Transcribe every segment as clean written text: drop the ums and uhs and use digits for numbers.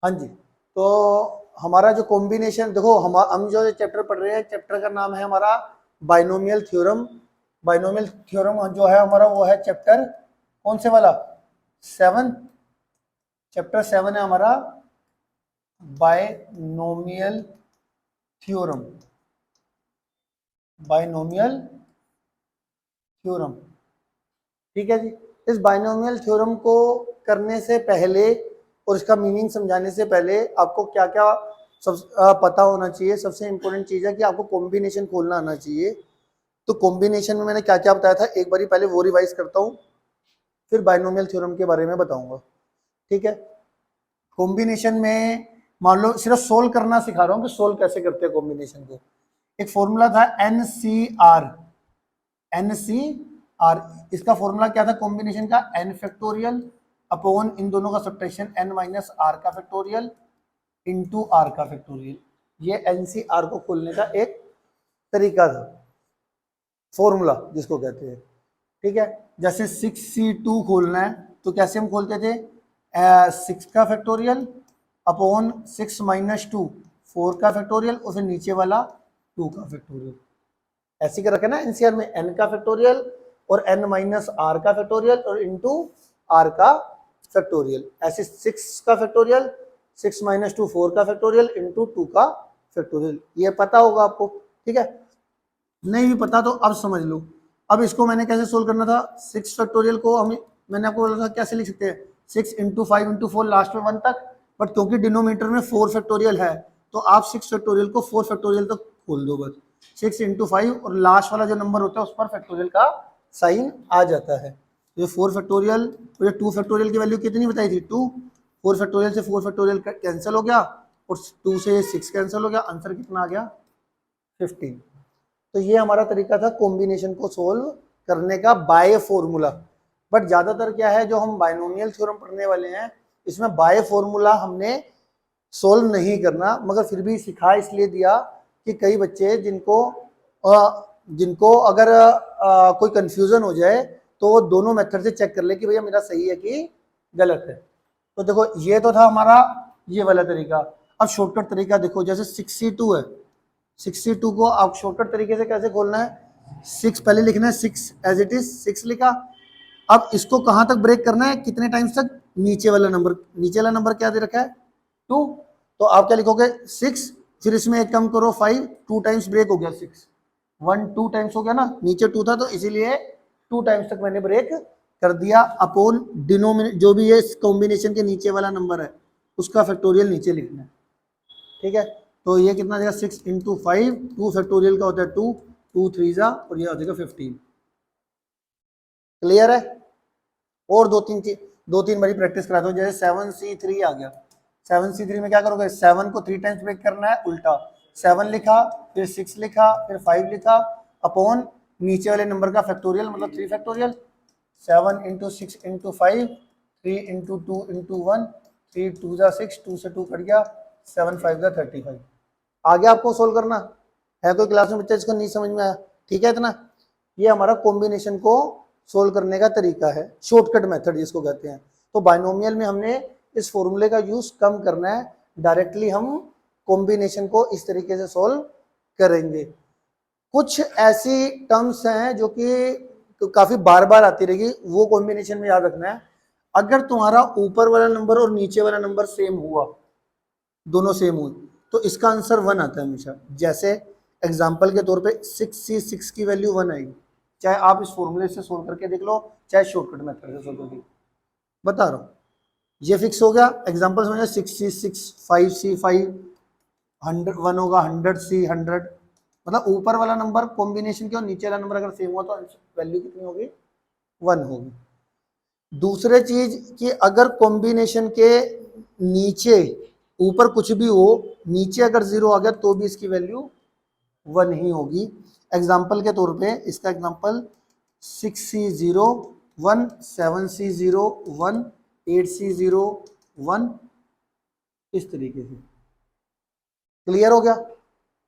हाँ जी, तो हमारा जो कॉम्बिनेशन देखो, हम जो चैप्टर पढ़ रहे हैं, चैप्टर का नाम है हमारा बाइनोमियल थ्योरम। बाइनोमियल थ्योरम जो है हमारा वो है चैप्टर कौन से वाला, 7। चैप्टर 7 है हमारा बाइनोमियल थ्योरम। बाइनोमियल थ्योरम, ठीक है जी। इस बाइनोमियल थ्योरम को करने से पहले और इसका मीनिंग समझाने से पहले आपको क्या क्या पता होना चाहिए। सबसे इंपॉर्टेंट चीज है कि आपको कॉम्बिनेशन खोलना आना चाहिए। तो कॉम्बिनेशन में मैंने क्या क्या बताया था, एक बारी पहले वो रिवाइज करता हूँ, फिर बाइनोमियल थ्योरम के बारे में बताऊंगा, ठीक है। कॉम्बिनेशन में मान लो सिर्फ सोल्व करना सिखा रहा हूँ कि सोल्व कैसे करते हैं कॉम्बिनेशन को। एक फॉर्मूला था NCR। NCR, इसका फॉर्मूला क्या था कॉम्बिनेशन का, n फैक्टोरियल अपॉन इन दोनों का सब्ट्रैक्शन n माइनस r का फैक्टोरियल इंटू r का फैक्टोरियल। ये NCR को खोलने का एक तरीका था, फॉर्मूला जिसको कहते हैं, ठीक है। जैसे 6C2 खोलना है तो कैसे हम खोलते थे, 6 का फैक्टोरियल अपॉन 6 माइनस 2 4 का फैक्टोरियल और फिर नीचे वाला 2 का फैक्टोरियल। ऐसे कर रखे ना एनसीआर में, n का फैक्टोरियल और n माइनस r का फैक्टोरियल और इंटू r का फैक्टोरियल। ऐसे 6 का फैक्टोरियल, 6 माइनस 2 4 का फैक्टोरियल इंटू 2 का फैक्टोरियल। ये पता होगा आपको, ठीक है। नहीं भी पता तो अब समझ लो। अब इसको मैंने कैसे सोल्व करना था, 6 फैक्टोरियल को हम, मैंने आपको बोला था कैसे लिख सकते हैं, 6 इंटू 5 इंटू 4 लास्ट में 1 तक, बट क्योंकि डिनोमीटर में 4 फैक्टोरियल है तो आप 6 फैक्टोरियल को 4 फैक्टोरियल तक खोल दो बस। 6 इंटू 5 और लास्ट वाला जो नंबर होता है उस पर फैक्टोरियल का साइन आ जाता है। तो ये 4 फैक्टोरियल और ये 2 फैक्टोरियल की वैल्यू कितनी बताई थी, 2। 4 फैक्टोरियल से 4 फैक्टोरियल कैंसिल हो गया और 2 से 6 कैंसिल हो गया, आंसर कितना आ गया, 15। तो ये हमारा तरीका था कॉम्बिनेशन को सोल्व करने का बाय फॉर्मूला। बट ज्यादातर क्या है, जो हम बाइनोमियल थ्योरम पढ़ने वाले हैं इसमें बाय फॉर्मूला हमने सोल्व नहीं करना, मगर फिर भी सिखा इसलिए दिया कि कई बच्चे जिनको अगर कोई कंफ्यूजन हो जाए तो वो दोनों मेथड से चेक कर ले कि भैया मेरा सही है कि गलत है। तो देखो ये तो था हमारा ये वाला तरीका। अब शॉर्टकट तरीका देखो, जैसे 6C2 है, 6C2 को आप शॉर्टकट तरीके से कैसे खोलना है, 6 पहले लिखना है, 6 एज इट इज 6 लिखा। अब इसको कहां तक ब्रेक करना है, कितने टाइम्स तक, नीचे वाला नंबर, नीचे वाला नंबर क्या दे रखा है 2। तो आप क्या लिखोगे 6, फिर इसमें एक कम करो 5, 2 टाइम्स ब्रेक हो गया 6, 1 2 टाइम्स हो गया ना, नीचे 2 था तो इसीलिए 2 टाइम्स तक मैंने ब्रेक कर दिया। अपॉन डिनोमिनेट जो भी है कॉम्बिनेशन के नीचे वाला नंबर है उसका फैक्टोरियल नीचे लिखना है, ठीक है। तो ये कितना देगा, 6 इंटू 5, 2 फैक्टोरियल का होता है 2, 2 3 जा और ये हो जाएगा 15। क्लियर है। और दो तीन बारी प्रैक्टिस कराता हूँ। जैसे 7C3 आ गया, 7C3 में क्या करोगे, 7 को 3 टाइम्स ब्रेक करना है उल्टा, 7 लिखा फिर 6 लिखा फिर 5 लिखा अपॉन नीचे वाले नंबर का फैक्टोरियल मतलब 3 factorial. 7 into 6 into 5, 3 into 2 into 1, 3 2 जा 6, 2 से 2 कट गया, 7 5 जा 35। आगे आपको सोल्व करना है, कोई क्लास में बच्चा जिसको नहीं समझ में आया, ठीक है इतना। ये हमारा कॉम्बिनेशन को सोल्व करने का तरीका है, शॉर्टकट मेथड जिसको कहते हैं। तो बाइनोमियल में हमने इस फॉर्मूले का यूज कम करना है, डायरेक्टली हम कॉम्बिनेशन को इस तरीके से सोल्व करेंगे। कुछ ऐसी टर्म्स हैं जो कि काफी बार बार आती रहेगी, वो कॉम्बिनेशन में याद रखना है। अगर तुम्हारा ऊपर वाला नंबर और नीचे वाला नंबर सेम हुआ, दोनों सेम हुए, तो इसका आंसर 1 आता है हमेशा। जैसे एग्जाम्पल के तौर पे 6C6 की वैल्यू 1 आएगी, चाहे आप इस फॉर्मूले से सोल्व करके देख लो चाहे शॉर्टकट मेथड से सोल्व करके, बता रहा हूँ। ये फिक्स हो गया, एग्जाम्पल समझो 6C6, 5C5, 100 होगा, 100C 100, मतलब ऊपर वाला नंबर कॉम्बिनेशन के और नीचे वाला नंबर अगर सेम हुआ तो वैल्यू कितनी होगी, 1 होगी। दूसरे चीज कि अगर कॉम्बिनेशन के नीचे ऊपर कुछ भी हो, नीचे अगर 0 आ गया तो भी इसकी वैल्यू 1 ही होगी। एग्जाम्पल के तौर पे इसका एग्जाम्पल 6C0 1, 7C0 1, 8C0 1, इस तरीके से। क्लियर हो गया।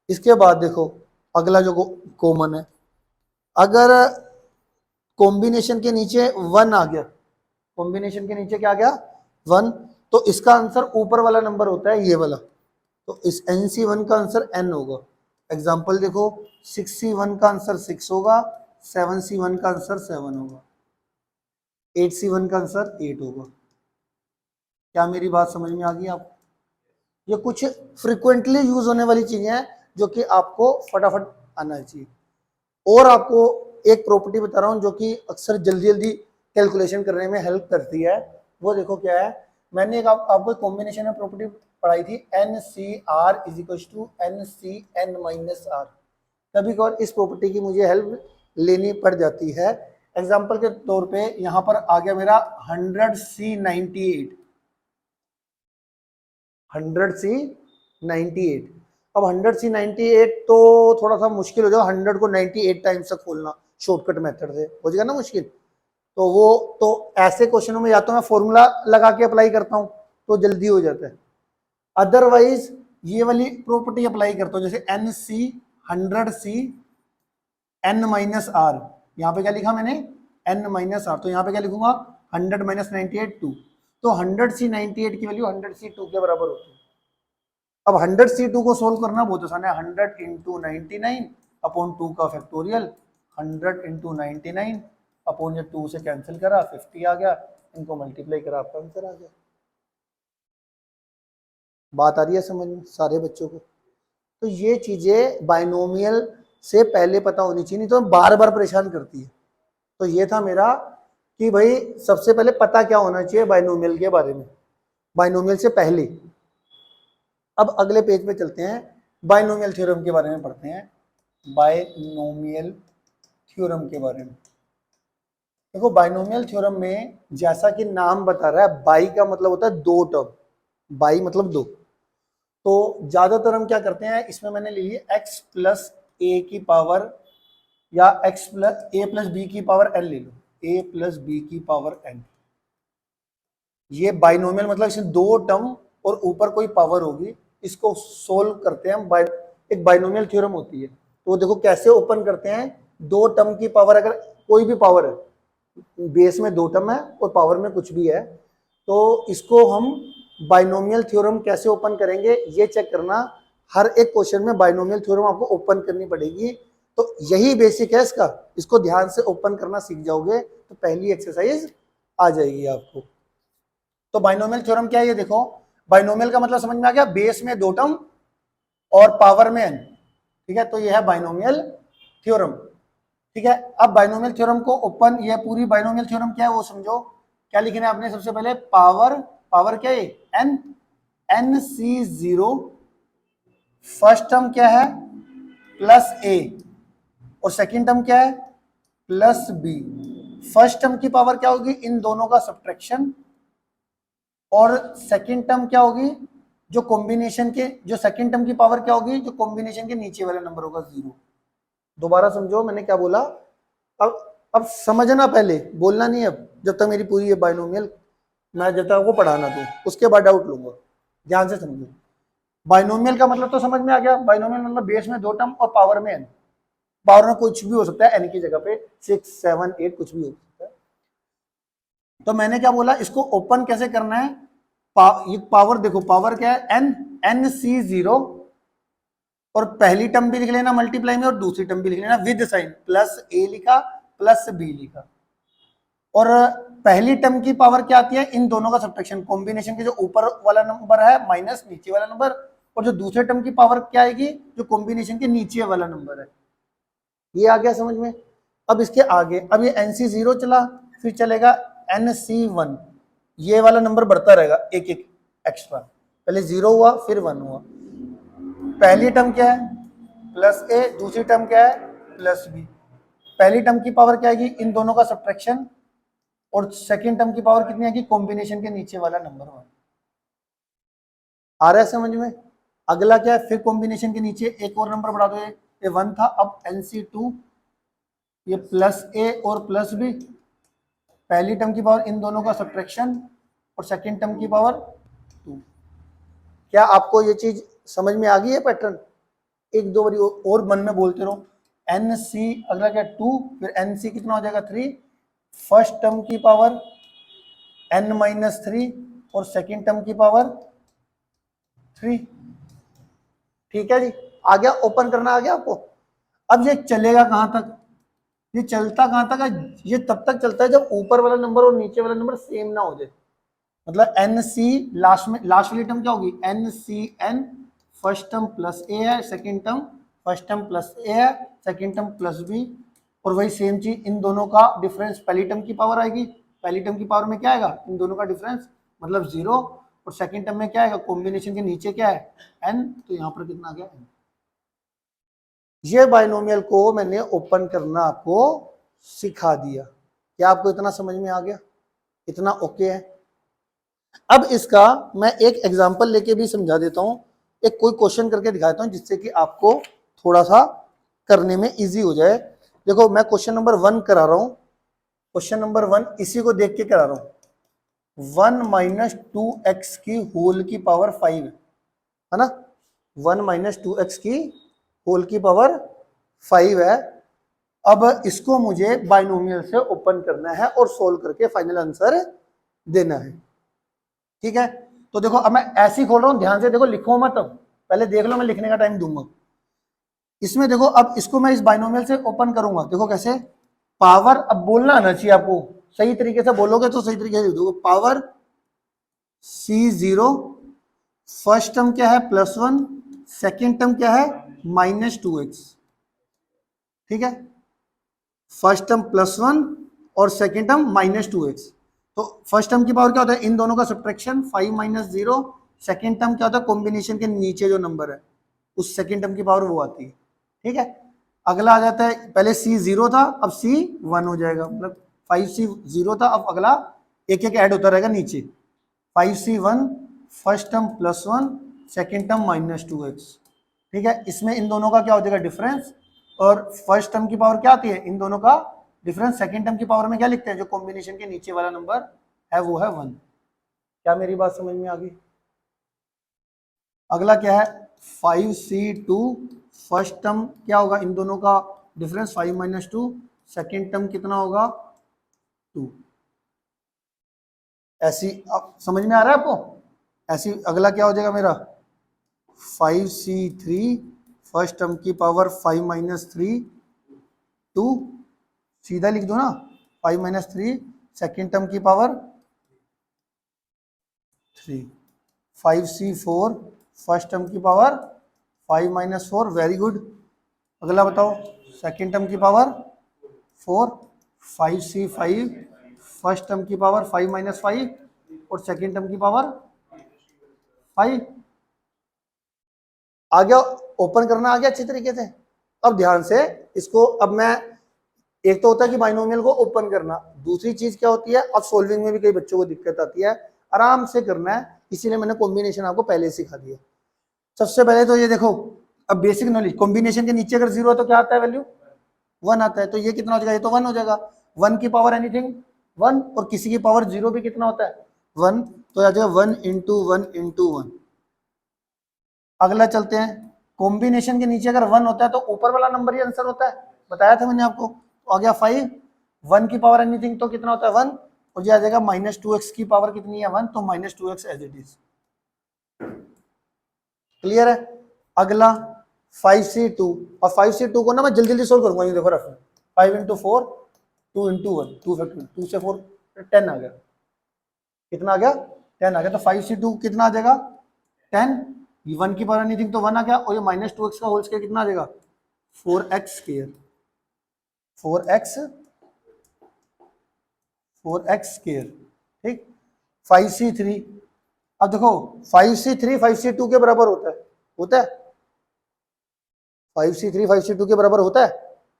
इसके बाद देखो अगला जो कॉमन है, अगर कॉम्बिनेशन के नीचे 1 आ गया, कॉम्बिनेशन के नीचे क्या आ गया 1, तो इसका आंसर ऊपर वाला नंबर होता है ये वाला, तो इस NC1 का आंसर n होगा। एग्जाम्पल देखो, 6C1 का आंसर 6 होगा, 7C1 का आंसर 7 होगा, 8C1 का आंसर 8 होगा। क्या मेरी बात समझ में आ गई आपको? ये कुछ फ्रिक्वेंटली यूज होने वाली चीजें हैं जो कि आपको फटाफट आना चाहिए। और आपको एक प्रॉपर्टी बता रहा हूं जो कि अक्सर जल्दी जल्दी कैलकुलेशन करने में हेल्प करती है। वो देखो क्या है, मैंने एक आपको कॉम्बिनेशन में प्रॉपर्टी पढ़ाई थी, NCR is equal to NCN minus R. कभी कभार इस प्रॉपर्टी की मुझे हेल्प लेनी पड़ जाती है। एग्जाम्पल के तौर पे यहां पर आ गया मेरा 100C98, 100C98। अब 100C98 तो थोड़ा सा मुश्किल हो जाएगा, 100 को 98 टाइम्स तक खोलना शॉर्टकट मेथड से हो जाएगा ना मुश्किल। तो वो तो ऐसे क्वेश्चनों में या तो मैं फॉर्मूला लगा के अप्लाई करता हूं तो जल्दी हो जाता है, अदरवाइज ये वाली प्रॉपर्टी अप्लाई करता हूं, जैसे NC 100C n minus are. यहाँ पे क्या लिखा मैंने, n माइनस आर, तो यहाँ पे क्या लिखूंगा 100 माइनस 98 2। तो 100C98 की वैल्यू 100C2 के बराबर होती है। अब 100C2 को सोल्व करना बहुत आसान है, 100 इंटू 99 अपॉन 2 का फैक्टोरियल, 100 इंटू 99 अपॉन ये 2 से कैंसिल करा 50 आ गया, इनको मल्टीप्लाई करा आपका आंसर आ गया। बात आ रही है समझ में सारे बच्चों को? तो ये चीजें बाइनोमियल से पहले पता होनी चाहिए, नहीं तो बार बार परेशान करती है। तो ये था मेरा कि भाई सबसे पहले पता क्या होना चाहिए बाइनोमियल के बारे में, बाइनोमियल से पहले। अब अगले पेज पे चलते हैं, बाइनोमियल थ्योरम के बारे में पढ़ते हैं, बाइनोमियल थ्योरम के बारे में। देखो बाइनोमियल थ्योरम में जैसा कि नाम बता रहा है, बाई का मतलब होता है दो टर्म, बाई मतलब दो। तो ज्यादातर हम क्या करते हैं, इसमें मैंने ले लिया x प्लस ए की पावर या x प्लस ए प्लस बी की पावर n ले लो, a प्लस बी की पावर n। ये बाइनोमियल मतलब इसमें दो टर्म और ऊपर कोई पावर होगी, इसको सोल्व करते हैं हम। एक बाइनोमियल थ्योरम होती है, तो देखो कैसे ओपन करते हैं। दो टर्म की पावर, अगर कोई भी पावर है, बेस में दो टर्म है और पावर में कुछ भी है, तो इसको हम बाइनोमियल थ्योरम कैसे ओपन करेंगे ये चेक करना। हर एक क्वेश्चन में बाइनोमियल थ्योरम आपको ओपन करनी पड़ेगी, तो यही बेसिक है इसका। इसको ध्यान से ओपन करना सीख जाओगे तो पहली एक्सरसाइज आ जाएगी आपको। तो बाइनोमियल थ्योरम क्या है ये देखो, बाइनोमियल का मतलब समझ में आ गया, बेस में दो टर्म और पावर में n, ठीक है। तो ये है बाइनोमियल थ्योरम, ठीक है। अब बाइनोमियल थ्योरम को ओपन, ये पूरी बाइनोमियल थ्योरम क्या है वो समझो। क्या लिखना है आपने, सबसे पहले पावर क्या है n, NC0, फर्स्ट टर्म क्या है प्लस a और सेकंड टर्म क्या है प्लस b। फर्स्ट टर्म की पावर क्या होगी, इन दोनों का सब्ट्रैक्शन, और सेकंड टर्म क्या होगी जो कॉम्बिनेशन के, जो सेकंड टर्म की पावर क्या होगी जो कॉम्बिनेशन के नीचे वाला नंबर होगा 0। दोबारा समझो मैंने क्या बोला। अब समझना, पहले बोलना नहीं, अब जब तक मेरी पूरी ये बाइनोमियल मैं जब तक वो पढ़ाना दूं उसके बाद डाउट लूंगा। ध्यान से समझो, बाइनोमियल का मतलब तो समझ में आ गया। बाइनोमियल मतलब बेस में दो टर्म और पावर में n, पावर में कुछ भी हो सकता है, n की जगह पे 6 7 8 कुछ भी हो सकता है। तो मैंने क्या बोला, इसको ओपन कैसे करना है। ये पावर देखो, पावर क्या है n, NC0, और पहली टर्म भी लिख लेना मल्टीप्लाई में और दूसरी टर्म भी लिख लेना विद साइन, प्लस a लिखा प्लस b लिखा। और पहली टर्म की पावर क्या आती है, इन दोनों का सब्ट्रैक्शन, कॉम्बिनेशन के जो ऊपर वाला नंबर है माइनस नीचे वाला नंबर, और जो दूसरे टर्म की पावर क्या आएगी जो कॉम्बिनेशन के नीचे वाला नंबर है। ये आ गया समझ में। अब इसके आगे, अब ये NC0 चला, फिर चलेगा NC1, ये वाला नंबर बढ़ता रहेगा एक एक एक्स्ट्रा, पहले 0 हुआ फिर 1 हुआ। पहली टर्म क्या है प्लस a, दूसरी टर्म क्या है प्लस b। पहली टर्म की पावर क्या आएगी, इन दोनों का सब्ट्रैक्शन, और सेकंड टर्म की पावर कितनी आएगी कॉम्बिनेशन के नीचे वाला नंबर 1। आ रहा है समझ में। अगला क्या है, फिर कॉम्बिनेशन के नीचे एक और नंबर बढ़ा दो, ये 1 था, अब NC2, ये प्लस a और प्लस b, पहली टर्म की पावर इन दोनों का सब्ट्रैक्शन और सेकंड टर्म की पावर 2। क्या आपको ये चीज समझ में आ गई है पैटर्न? एक दो बारी और मन में बोलते रहो। NC अगला क्या 2, फिर NC कितना हो जाएगा 3, फर्स्ट टर्म की पावर n-3 और सेकेंड टर्म की पावर 3। ठीक है जी, आ गया, ओपन करना आ गया आपको। अब ये चलेगा कहां तक, ये चलता कहां तक है, ये तब तक चलता है जब ऊपर वाला नंबर और नीचे वाला नंबर सेम ना हो जाए। मतलब एन सी लास्ट में, लास्ट वाली टर्म क्या होगी, N C N, first term plus A है, second term first term plus A है, सेकेंड टर्म प्लस बी, और वही सेम चीज इन दोनों का डिफरेंस पहली टर्म की पावर आएगी, पहली टर्म की पावर में क्या आएगा, इन दोनों का डिफरेंस मतलब 0, और सेकेंड टर्म में क्या आएगा, कॉम्बिनेशन के नीचे क्या है n, तो यहाँ पर कितना आ गया n। ये बाइनोमियल को मैंने ओपन करना आपको सिखा दिया। क्या आपको इतना समझ में आ गया, इतना ओके है। अब इसका मैं एक एग्जांपल लेके भी समझा देता हूं, एक कोई क्वेश्चन करके दिखाता हूं जिससे कि आपको थोड़ा सा करने में इजी हो जाए। देखो मैं क्वेश्चन नंबर 1 करा रहा हूं, क्वेश्चन नंबर 1 इसी को देख के करा रहा हूं। 1 माइनस 2x की होल की पावर 5 है ना, 1 माइनस 2x की होल की पावर 5 है। अब इसको मुझे बाइनोमियल से ओपन करना है और सोल्व करके फाइनल आंसर देना है। ठीक है, तो देखो अब मैं ऐसे ही खोल रहा हूं, ध्यान से देखो, लिखो मत, पहले देख लो, मैं लिखने का टाइम दूंगा। इसमें देखो अब इसको मैं इस बाइनोमियल से ओपन करूंगा, देखो कैसे, पावर, अब बोलना आना चाहिए आपको, सही तरीके से बोलोगे तो सही तरीके से देखो, पावर C0, फर्स्ट टर्म क्या है +1, सेकेंड टर्म क्या है -2x। ठीक है, फर्स्ट टर्म +1 और सेकेंड टर्म -2x। तो फर्स्ट टर्म की पावर क्या होता है, इन दोनों का सब्ट्रैक्शन 5 - 0, सेकेंड टर्म क्या होता है, कॉम्बिनेशन के नीचे जो नंबर है उस सेकेंड टर्म की पावर वो आती है। ठीक है, अगला आ जाता है, पहले C0 था अब C1 हो जाएगा, मतलब 5C0 था, अब अगला एक एक ऐड होता रहेगा नीचे, 5C1 first term +1, second term -2x। ठीक है, इसमें इन दोनों का क्या हो जाएगा डिफरेंस, और फर्स्ट टर्म की पावर क्या आती है, इन दोनों का डिफरेंस, सेकेंड टर्म की पावर में क्या लिखते हैं, जो कॉम्बिनेशन के नीचे वाला नंबर है वो है 1। क्या मेरी बात समझ में आ गई। अगला क्या है 5C2, फर्स्ट टर्म क्या होगा, इन दोनों का डिफरेंस 5 - 2, सेकेंड टर्म कितना होगा 2। ऐसी अब समझ में आ रहा है आपको, ऐसी अगला क्या हो जाएगा मेरा 5C3, फर्स्ट टर्म की पावर 5 - 3, 2, सीधा लिख दो ना, 5 - 3, सेकेंड टर्म की पावर 3, 5C4, फर्स्ट टर्म की पावर 5 - 4, वेरी गुड। अगला बताओ, सेकेंड टर्म की पावर 4, 5C5, फर्स्ट टर्म की पावर 5 - 5 और सेकेंड टर्म की पावर 5। आ गया, ओपन करना आ गया अच्छी तरीके से। अब ध्यान से इसको, अब मैं, एक तो होता है कि बाइनोमियल को ओपन करना, दूसरी चीज क्या होती है, अब सोल्विंग में भी कई बच्चों को दिक्कत आती है, आराम से करना है, इसीलिए मैंने कॉम्बिनेशन आपको पहले सिखा दिया। सबसे पहले तो ये देखो, अब बेसिक नॉलेज, कॉम्बिनेशन के नीचे अगर 0 है तो क्या आता है वैल्यू 1 आता है, तो ये कितना हो जाएगा, ये तो 1 हो जाएगा, 1 की पावर एनीथिंग 1, और किसी की पावर 0 भी कितना होता है 1, तो आ जाएगा 1 × 1 × 1। अगला चलते हैं, कॉम्बिनेशन के नीचे अगर 1 होता है तो ऊपर वाला नंबर ही आंसर होता है, बताया था मैंने आपको। तो आ गया 5, 1 की पावर एनीथिंग तो कितना होता है 1, और ये आ जाएगा -2x की पावर कितनी है 1, तो -2x as it is. Clear है। अगला 5C2, और 5C2 को ना मैं जल्दी जल्दी सोल्व करूंगा, ये देखो रफ, 5 × 4, 2 × 1, 2 फैक्टर, 2 से 4 10 आ गया, कितना आ गया 10 आ गया, तो 5C2 कितना आ जाएगा 10, 1 की पावर एनीथिंग तो 1 आ गया, और ये -2x का होल स्क्वायर कितना आ जाएगा 4x², 4x²। ठीक, 5C3, अब देखो 5C3 5C2 के बराबर होता है 5C3 5C2 के बराबर होता है,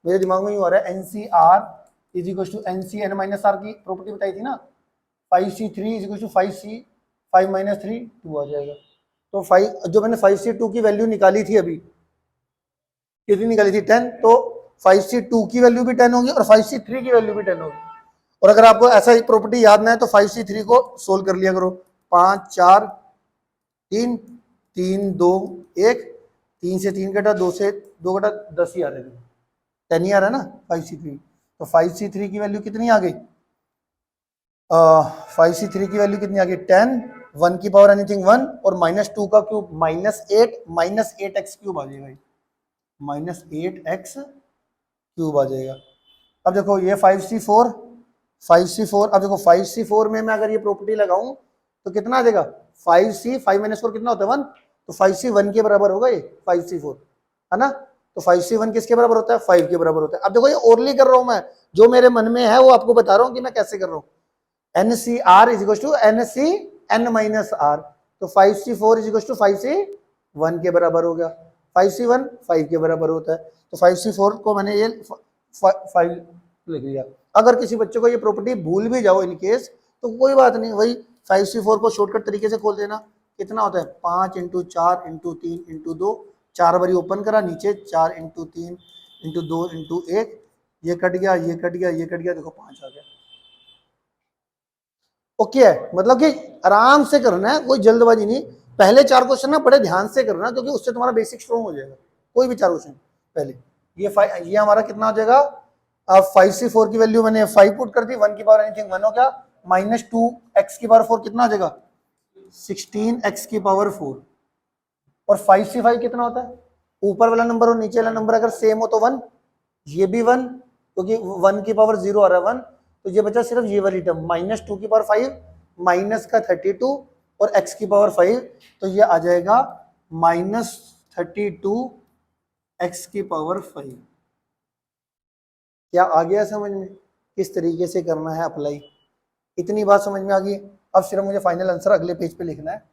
मेरे दिमाग में यूं आ रहा है NCR = NCn-r की प्रॉपर्टी बताई थी ना, 5C3 = 5C 5 - 3 2 आ जाएगा। तो 5 जो मैंने 5C2 की वैल्यू निकाली थी अभी, कितनी निकाली थी 10, तो 5C2 की वैल्यू भी 10 होगी और 5C3 की वैल्यू भी 10 होगी। और अगर आपको ऐसा ही प्रॉपर्टी याद ना है तो 5C3 को सोल्व कर लिया करो, 5 4 3 3 2 1, 3 से 3 कटा, 2 से 2 कटा, 10 ही आ रहे थे, 10 ही आ रहा है ना 5C3, तो 5C3 की वैल्यू कितनी आ गई, 5C3 की वैल्यू कितनी आ गई 10, 1 की पावर एनीथिंग 1 और -2 का क्यूब -8 एक्स क्यूब आ जाएगा, -8 एक्स क्यूब आ जाएगा। अब देखो ये 5c4, अब देखो 5c4 में मैं अगर ये प्रॉपर्टी लगाऊं तो कितना आ जाएगा, 5c 5 - 4 कितना होता है 1, तो 5c 1 के बराबर होगा ये 5c4, है ना। तो 5c 1 किसके बराबर होता है, 5 के बराबर होता है। अब देखो ये ओरली कर रहा हूं मैं, जो मेरे मन में है वो आपको बता रहा हूं कि मैं कैसे कर रहा हूं। NCR is equal to NC n minus R, तो 5c4 is equal to 5c1 के बराबर हो गया, 5c1 5 के बराबर होता है, तो 5c4 को मैंने ये 5 लिख लिया। अगर किसी बच्चे को ये प्रॉपर्टी भूल भी जाओ इन केस तो कोई बात नहीं, वही 5c4 को शॉर्टकट तरीके से खोल देना। कितना होता है 5 × 4 × 3 × 2, 4 बारी ओपन करा, नीचे 4 × 3 × 2 × 1, ये कट गया, ये कट गया, ये कट गया, देखो 5 आ गया। ओके है, मतलब कि आराम से करना है, कोई जल्दबाजी नहीं। पहले 4 क्वेश्चन ना बड़े ध्यान से करना, क्योंकि उससे तुम्हारा बेसिक स्ट्रॉन्ग हो जाएगा। कोई भी 4 क्वेश्चन पहले ये हमारा कितना हो जाएगा, अब 5c4 की वैल्यू मैंने 5 पुट कर दी, 1 की पावर एनीथिंग 1 हो गया, -2x की पावर 4 कितना आ जाएगा 16x की पावर 4, और 5c5 कितना होता है, ऊपर वाला नंबर और नीचे वाला नंबर अगर सेम हो तो 1, ये भी 1, क्योंकि 1 की पावर 0 आ रहा है 1, तो ये बचा सिर्फ ये वाली टर्म -2 की पावर 5 माइनस का 32 और x की पावर 5, तो ये आ जाएगा -32 x की पावर 5। क्या आ गया समझ में किस तरीके से करना है अप्लाई, इतनी बात समझ में आ गई। अब सिर्फ मुझे फाइनल आंसर अगले पेज पे लिखना है,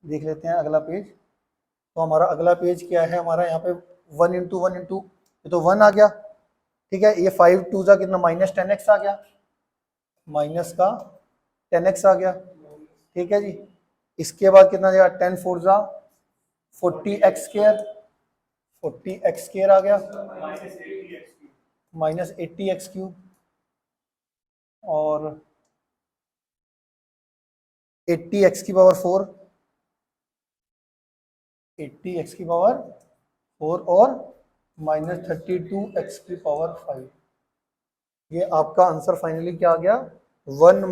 देख लेते हैं अगला पेज। तो हमारा अगला पेज क्या है, हमारा यहाँ पे 1 × 1 × ये तो 1 आ गया, ठीक है। ये 5 2 जा कितना -10x आ गया, माइनस का 10x आ गया, ठीक है जी। इसके बाद कितना जाएगा 10 4 जा 40x², 40x² आ गया, -80x³ और 80x की पावर 4, 80x की पावर 4 और -32x की पावर 5। ये आपका आंसर फाइनली क्या आ गया 1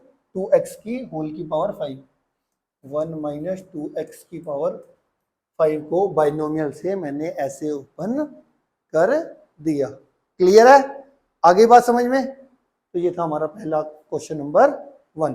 - 2x की होल की पावर 5, 1 - 2x की पावर 5 को बाइनोमियल से मैंने ऐसे ओपन कर दिया। क्लियर है, आगे बात समझ में। तो ये था हमारा पहला क्वेश्चन नंबर 1।